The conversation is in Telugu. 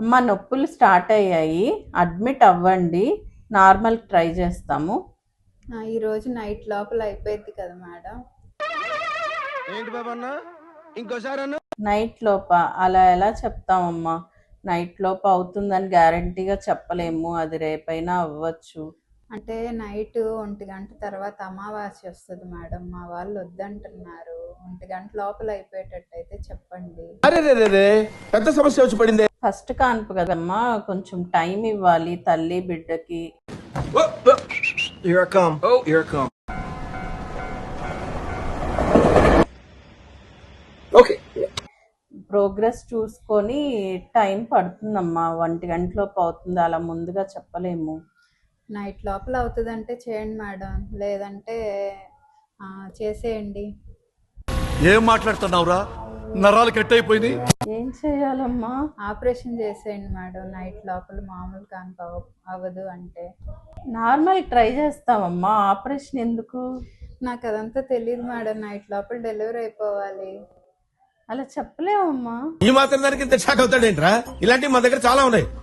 అమ్మ నొప్పులు స్టార్ట్ అయ్యాయి, అడ్మిట్ అవ్వండి, నార్మల్ ట్రై చేస్తాము. ఈరోజు నైట్ లోపల అయిపోయింది కదా మేడం. ఏంటి బాబా అన్న ఇంకోసారి అన్న నైట్ లోప అలా ఎలా చెప్తామమ్మా? నైట్ లోప అవుతుందని గ్యారంటీగా చెప్పలేము, అది రేపైనా అవ్వచ్చు. అంటే నైట్ 1 గంట తర్వాత అమావాస్య వస్తుంది మేడం, మా వాళ్ళు వద్దంటున్నారు. 1 గంట లోపల అయిపోయేటట్టు అయితే చెప్పండి. అరే రే రే పెద్ద సమస్య వచ్చి పడింది. ఫస్ట్ కాన్పు కదమ్మా, కొంచెం టైం ఇవ్వాలి తల్లి బిడ్డకి. Here I come. Oh, here I come. Okay. Progress చూసుకొని టైం పడుతుందమ్మా, 1 గంట లోపు అవుతుంది, అలా ముందుగా చెప్పలేము. నైట్ లోపల అవుతుందంటే చేయండి మేడం, లేదంటే చేసేయండి. ఏం మాట్లాడుతున్నావురా? నరాలు కట్ అయిపోయింది. ఏం చేయాలమ్మా? ఆపరేషన్ చేసేయండి మేడం, నైట్ లోపల మామూలు కాన్పు అవ్వదు అంటే. నార్మల్ ట్రై చేస్తామమ్మా, ఆపరేషన్ ఎందుకు? నాకు అదంతా తెలియదు మేడం, నైట్ లోపల డెలివరీ అయిపోవాలి. అలా చెప్పలేమమ్మా. ఈ మాత్రం దానికి ఇంత షాక్ అవుతాడేంట్రా? ఇలాంటివి మా దగ్గర చాలా ఉన్నాయి.